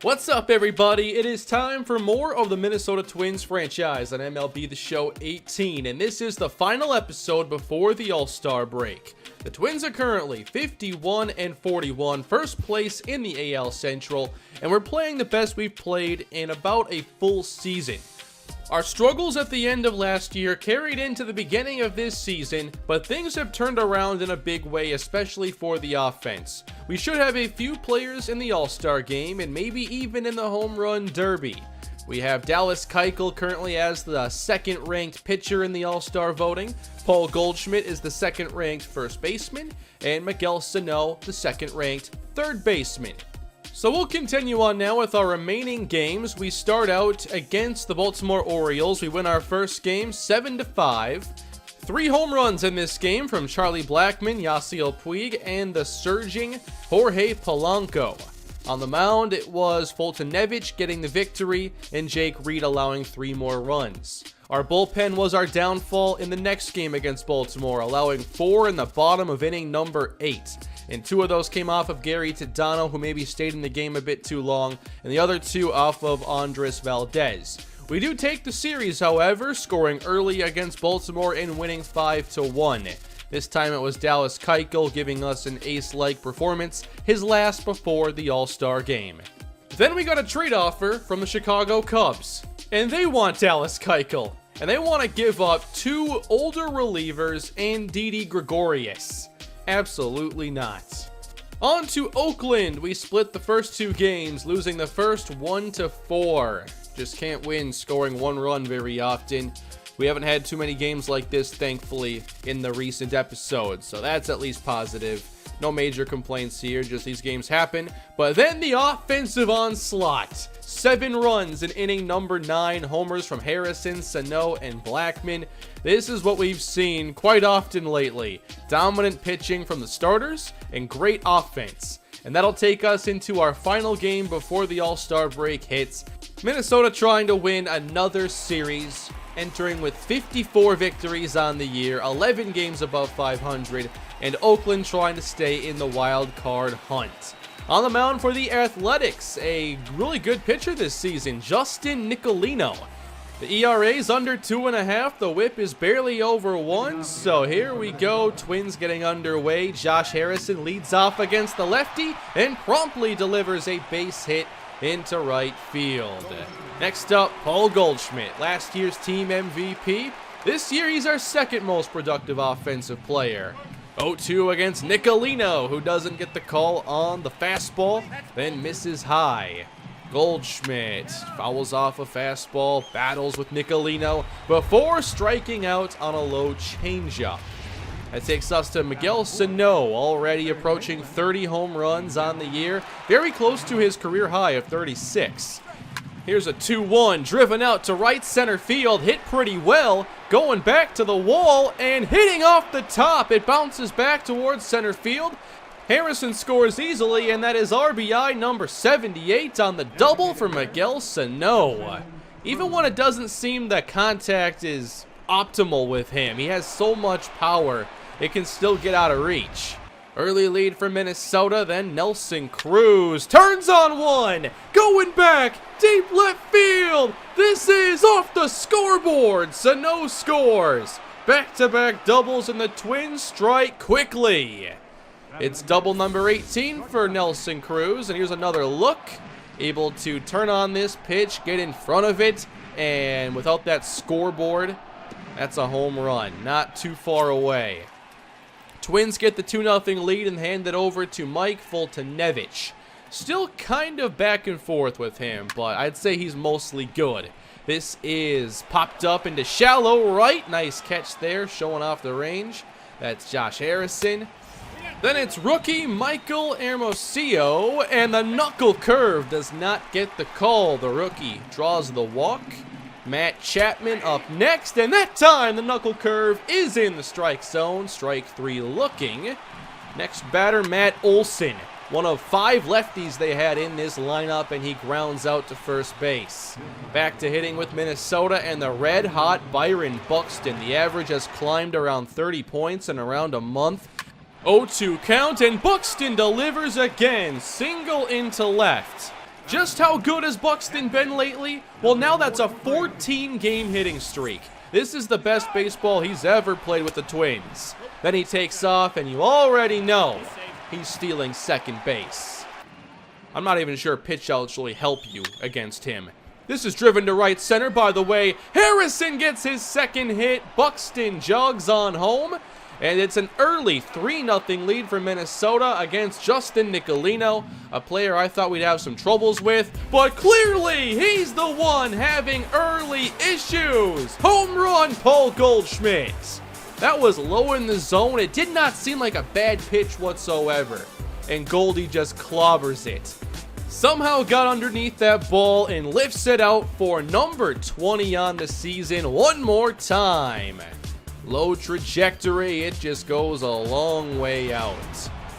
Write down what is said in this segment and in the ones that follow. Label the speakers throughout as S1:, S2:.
S1: What's up, everybody? It is time for more of the Minnesota Twins franchise on MLB The Show 18, and this is the final episode before the All-Star break. The Twins are currently 51-41, first place in the AL Central, and we're playing the best we've played in about a full season. Our struggles at the end of last year carried into the beginning of this season, but things have turned around in a big way, especially for the offense. We should have a few players in the All-Star game and maybe even in the Home Run Derby. We have Dallas Keuchel currently as the second-ranked pitcher in the All-Star voting. Paul Goldschmidt is the second-ranked first baseman, and Miguel Sano the second-ranked third baseman. So we'll continue on now with our remaining games. We start out against the Baltimore Orioles. We win our first game 7-5. 3 home runs in this game from Charlie Blackmon, Yasiel Puig, and the surging Jorge Polanco. On the mound, it was Foltynewicz getting the victory and Jake Reed allowing 3 more runs. Our bullpen was our downfall in the next game against Baltimore, allowing 4 in the bottom of inning number 8. And 2 of those came off of Gary Tadano, who maybe stayed in the game a bit too long, and the other 2 off of Andres Valdez. We do take the series, however, scoring early against Baltimore and winning 5-1. This time it was Dallas Keuchel giving us an ace-like performance, his last before the All-Star game. Then we got a trade offer from the Chicago Cubs, and they want Dallas Keuchel, and they want to give up 2 older relievers and Didi Gregorius. Absolutely not. On to Oakland. We split the first 2 games, losing the first 1-4. Just can't win scoring 1 run very often. We haven't had too many games like this, thankfully, in the recent episodes, so that's at least positive. No major complaints here, just these games happen. But then the offensive onslaught. 7 runs in inning number 9, homers from Harrison, Sano, and Blackmon. This is what we've seen quite often lately. Dominant pitching from the starters and great offense. And that'll take us into our final game before the All-Star break hits. Minnesota trying to win another series, entering with 54 victories on the year, 11 games above 500, and Oakland trying to stay in the wild card hunt. On the mound for the Athletics, a really good pitcher this season, Justin Nicolino. The ERA is under 2.5, the whip is barely over 1, so here we go, Twins getting underway. Josh Harrison leads off against the lefty and promptly delivers a base hit into right field. Next up, Paul Goldschmidt, last year's team MVP. This year he's our second most productive offensive player. 0-2 against Nicolino, who doesn't get the call on the fastball, then misses high. Goldschmidt fouls off a fastball, battles with Nicolino before striking out on a low changeup. That takes us to Miguel Sano, already approaching 30 home runs on the year, very close to his career high of 36. Here's a 2-1, driven out to right center field, hit pretty well, going back to the wall and hitting off the top. It bounces back towards center field. Harrison scores easily, and that is RBI number 78 on the double for Miguel Sano. Even when it doesn't seem that contact is optimal with him, he has so much power, it can still get out of reach. Early lead for Minnesota, then Nelson Cruz turns on one, going back, deep left field. This is off the scoreboard. Sano scores. Back-to-back doubles, and the Twins strike quickly. It's double number 18 for Nelson Cruz, and here's another look. Able to turn on this pitch, get in front of it, and without that scoreboard, that's a home run. Not too far away. Twins get the 2-0 lead and hand it over to Mike Foltynewicz. Still kind of back and forth with him, but I'd say he's mostly good. This is popped up into shallow right. Nice catch there, showing off the range. That's Josh Harrison. Then it's rookie Michael Hermosillo, and the knuckle curve does not get the call. The rookie draws the walk. Matt Chapman up next, and that time the knuckle curve is in the strike zone. Strike 3 looking. Next batter, Matt Olson. One of 5 lefties they had in this lineup, and he grounds out to first base. Back to hitting with Minnesota and the red-hot Byron Buxton. The average has climbed around 30 points in around a month. 0-2 count, and Buxton delivers again. Single into left. Just how good has Buxton been lately? Well, now that's a 14-game hitting streak. This is the best baseball he's ever played with the Twins. Then he takes off, and you already know he's stealing second base. I'm not even sure pitch outs really help you against him. This is driven to right center, by the way. Harrison gets his second hit. Buxton jogs on home. And it's an early 3-0 lead for Minnesota against Justin Nicolino, a player I thought we'd have some troubles with, but clearly he's the one having early issues. Home run, Paul Goldschmidt. That was low in the zone. It did not seem like a bad pitch whatsoever, and Goldie just clobbers it. Somehow got underneath that ball and lifts it out for number 20 on the season one more time. Low trajectory, it just goes a long way out.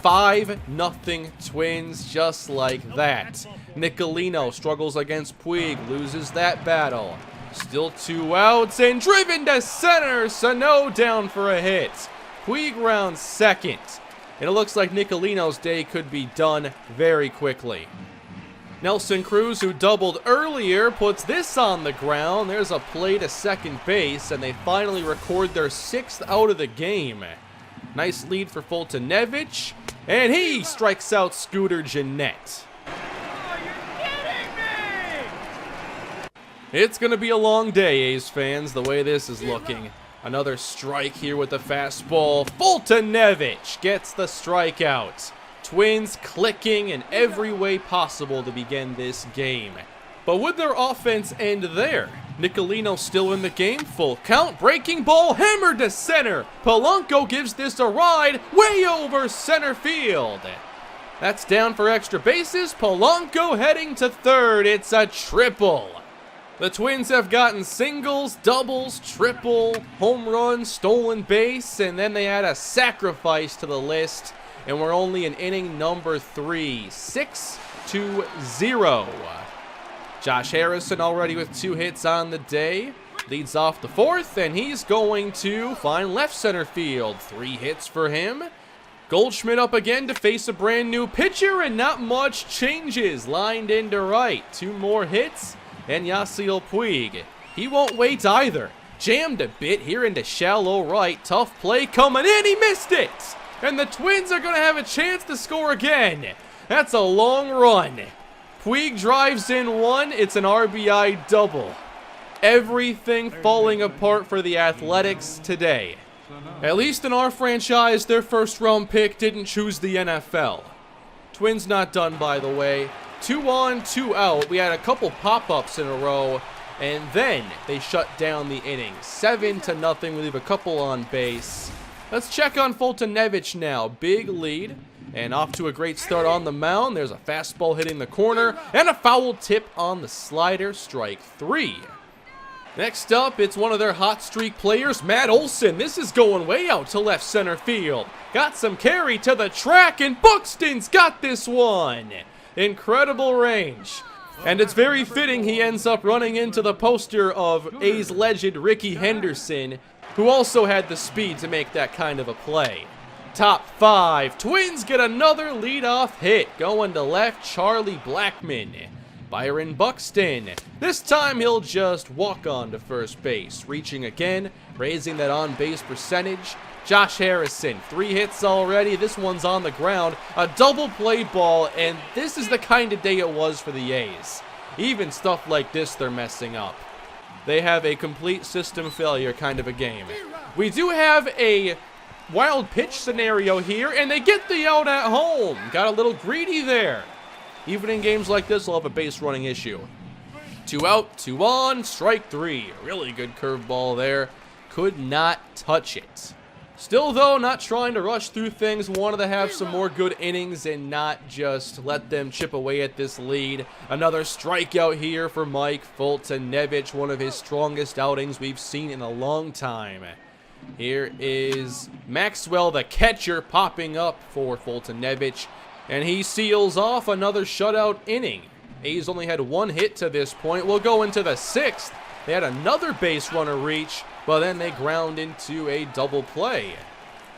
S1: 5-0 Twins, just like that. Nicolino struggles against Puig, loses that battle. Still 2 outs and driven to center. Sano down for a hit. Puig rounds second. And it looks like Nicolino's day could be done very quickly. Nelson Cruz, who doubled earlier, puts this on the ground. There's a play to second base, and they finally record their 6th out of the game. Nice lead for Fultonevich, and he strikes out Scooter Gennett.
S2: Oh, you're kidding me!
S1: It's going to be a long day, A's fans, the way this is looking. Another strike here with the fastball. Fultonevich gets the strikeout. Twins clicking in every way possible to begin this game. But would their offense end there? Nicolino still in the game, full count, breaking ball, hammered to center. Polanco gives this a ride, way over center field. That's down for extra bases. Polanco heading to third. It's a triple. The Twins have gotten singles, doubles, triple, home run, stolen base, and then they add a sacrifice to the list. And we're only in inning number 3, 6-0. Josh Harrison already with 2 hits on the day. Leads off the 4th, and he's going to find left center field. 3 hits for him. Goldschmidt up again to face a brand new pitcher, and not much changes. Lined into right. 2 more hits, and Yasiel Puig. He won't wait either. Jammed a bit here into shallow right. Tough play coming in. He missed it. And the Twins are going to have a chance to score again. That's a long run. Puig drives in 1. It's an RBI double. Everything falling apart for the Athletics today. At least in our franchise, their first-round pick didn't choose the NFL. Twins not done, by the way. 2 on, 2 out. We had a couple pop-ups in a row, and then they shut down the inning. 7-0. We leave a couple on base. Let's check on Fultonevich now. Big lead, and off to a great start on the mound. There's a fastball hitting the corner, and a foul tip on the slider. Strike 3. Next up, it's one of their hot streak players, Matt Olson. This is going way out to left center field. Got some carry to the track, and Buxton's got this one. Incredible range. And it's very fitting he ends up running into the poster of A's legend Rickey Henderson, who also had the speed to make that kind of a play. Top 5. Twins get another leadoff hit. Going to left, Charlie Blackmon. Byron Buxton. This time he'll just walk on to first base. Reaching again, raising that on-base percentage. Josh Harrison, 3 hits already. This one's on the ground. A double play ball, and this is the kind of day it was for the A's. Even stuff like this they're messing up. They have a complete system failure kind of a game. We do have a wild pitch scenario here, and they get the out at home. Got a little greedy there. Even in games like this, we'll have a base running issue. 2 out, 2 on, strike 3. Really good curveball there. Could not touch it. Still, though, not trying to rush through things. Wanted to have some more good innings and not just let them chip away at this lead. Another strikeout here for Mike Fultonevich, one of his strongest outings we've seen in a long time. Here is Maxwell, the catcher, popping up for Fultonevich, and he seals off another shutout inning. A's only had 1 hit to this point. We'll go into the 6th. They had another base runner reach, but then they ground into a double play.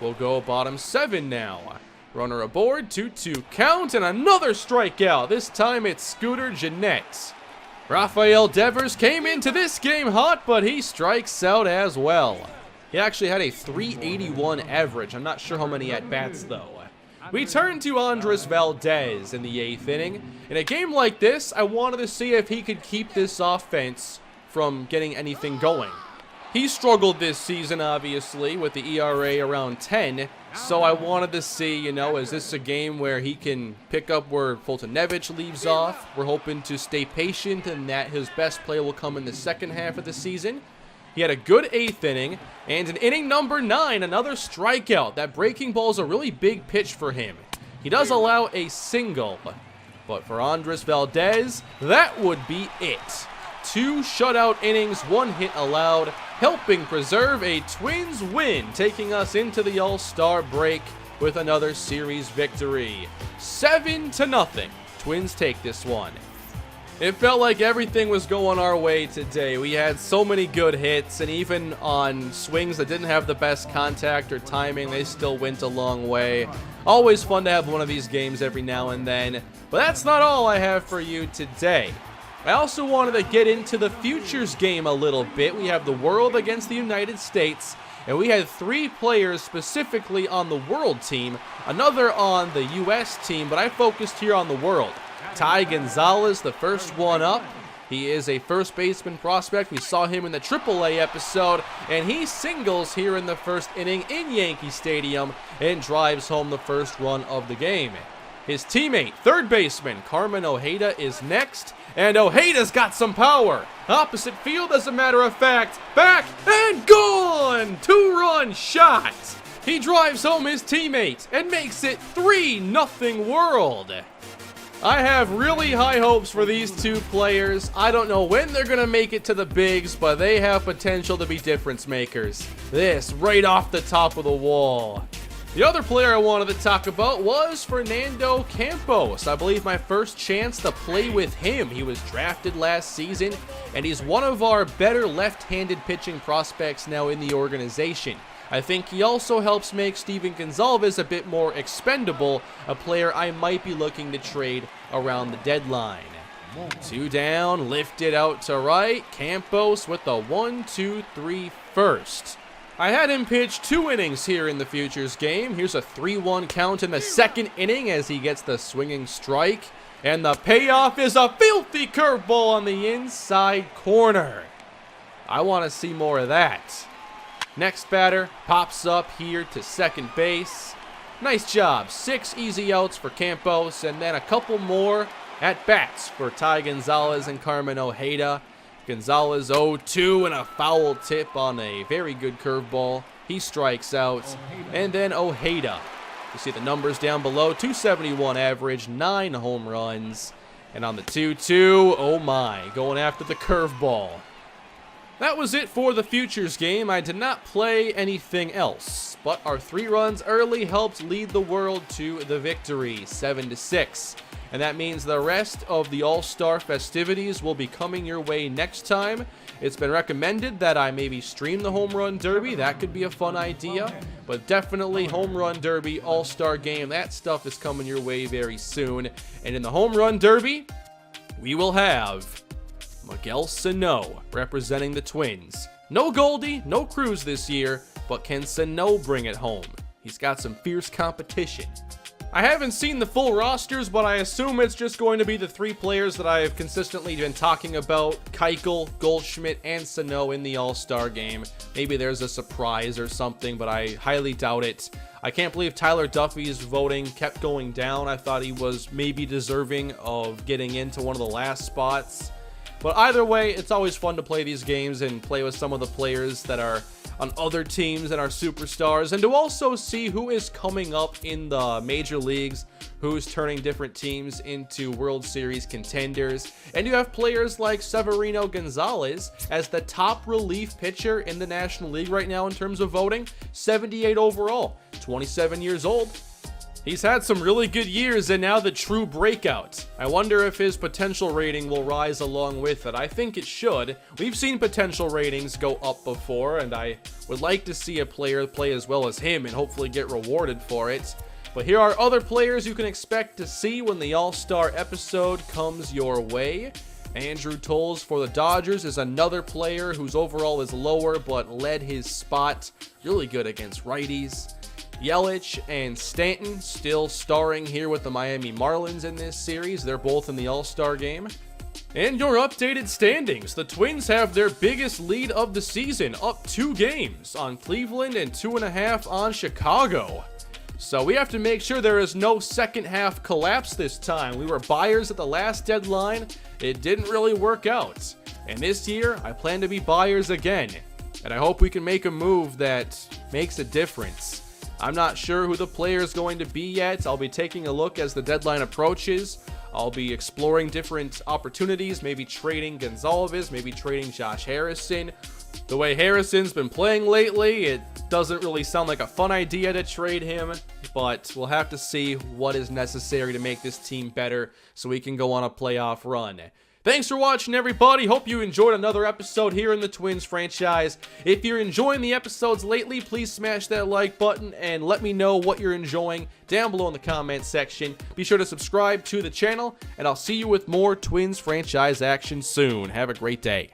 S1: We'll go bottom 7 now. Runner aboard, 2-2 count, and another strikeout. This time it's Scooter Gennett. Rafael Devers came into this game hot, but he strikes out as well. He actually had a .381 average. I'm not sure how many at-bats, though. We turn to Andres Valdez in the 8th inning. In a game like this, I wanted to see if he could keep this offense from getting anything going. He struggled this season, obviously, with the ERA around 10, so I wanted to see, is this a game where he can pick up where Fultonevich leaves off? We're hoping to stay patient and that his best play will come in the second half of the season. He had a good 8th inning, and in inning number 9, another strikeout. That breaking ball is a really big pitch for him. He does allow a single, but for Andres Valdez, that would be it. 2 shutout innings, 1 hit allowed, helping preserve a Twins win, taking us into the All-Star break with another series victory. 7-0. Twins take this one. It felt like everything was going our way today. We had so many good hits, and even on swings that didn't have the best contact or timing, they still went a long way. Always fun to have one of these games every now and then. But that's not all I have for you today. I also wanted to get into the futures game a little bit. We have the World against the United States, and we had 3 players specifically on the World team, another on the U.S. team, but I focused here on the World. Ty Gonzalez, the first one up. He is a first baseman prospect. We saw him in the AAA episode, and he singles here in the first inning in Yankee Stadium and drives home the first run of the game. His teammate, third baseman Carmen Ojeda, is next, and Ojeda's got some power. Opposite field, as a matter of fact, back and gone! 2-run shot. He drives home his teammate and makes it 3-0 World. I have really high hopes for these 2 players. I don't know when they're going to make it to the bigs, but they have potential to be difference makers. This right off the top of the wall. The other player I wanted to talk about was Fernando Campos. I believe my first chance to play with him. He was drafted last season, and he's one of our better left-handed pitching prospects now in the organization. I think he also helps make Steven Gonzalez a bit more expendable, a player I might be looking to trade around the deadline. 2 down, lifted out to right. Campos with the 1-2-3 first. I had him pitch 2 innings here in the futures game. Here's a 3-1 count in the second inning as he gets the swinging strike. And the payoff is a filthy curveball on the inside corner. I want to see more of that. Next batter pops up here to second base. Nice job. 6 easy outs for Campos, and then a couple more at-bats for Ty Gonzalez and Carmen Ojeda. Gonzalez 0-2 and a foul tip on a very good curveball. He strikes out. And then Ojeda. You see the numbers down below. .271 average, 9 home runs. And on the 2-2, oh my, going after the curveball. That was it for the futures game. I did not play anything else, but our 3 runs early helped lead the World to the victory, 7-6. And that means the rest of the All-Star festivities will be coming your way next time. It's been recommended that I maybe stream the Home Run Derby. That could be a fun idea. But definitely Home Run Derby, All-Star Game, that stuff is coming your way very soon. And in the Home Run Derby, we will have Miguel Sano representing the Twins. No Goldie, no Cruz this year, but can Sano bring it home? He's got some fierce competition. I haven't seen the full rosters, but I assume it's just going to be the 3 players that I have consistently been talking about: Keuchel, Goldschmidt, and Sano in the All-Star game. Maybe there's a surprise or something, but I highly doubt it. I can't believe Tyler Duffy's voting kept going down. I thought he was maybe deserving of getting into one of the last spots. But either way, it's always fun to play these games and play with some of the players that are on other teams and our superstars, and to also see who is coming up in the major leagues, who's turning different teams into World Series contenders. And you have players like Severino Gonzalez as the top relief pitcher in the National League right now in terms of voting, 78 overall, 27 years old. He's had some really good years and now the true breakout. I wonder if his potential rating will rise along with it. I think it should. We've seen potential ratings go up before, and I would like to see a player play as well as him and hopefully get rewarded for it. But here are other players you can expect to see when the All-Star episode comes your way. Andrew Toles for the Dodgers is another player whose overall is lower but led his spot. Really good against righties. Yelich and Stanton still starring here with the Miami Marlins in this series. They're both in the All-Star game. And your updated standings. The Twins have their biggest lead of the season, up 2 games on Cleveland and 2.5 on Chicago. So we have to make sure there is no second half collapse this time. We were buyers at the last deadline. It didn't really work out. And this year, I plan to be buyers again. And I hope we can make a move that makes a difference. I'm not sure who the player is going to be yet. I'll be taking a look as the deadline approaches. I'll be exploring different opportunities, maybe trading Gonzalez, maybe trading Josh Harrison. The way Harrison's been playing lately, it doesn't really sound like a fun idea to trade him, but we'll have to see what is necessary to make this team better so we can go on a playoff run. Thanks for watching, everybody. Hope you enjoyed another episode here in the Twins franchise. If you're enjoying the episodes lately, please smash that like button and let me know what you're enjoying down below in the comment section. Be sure to subscribe to the channel, and I'll see you with more Twins franchise action soon. Have a great day.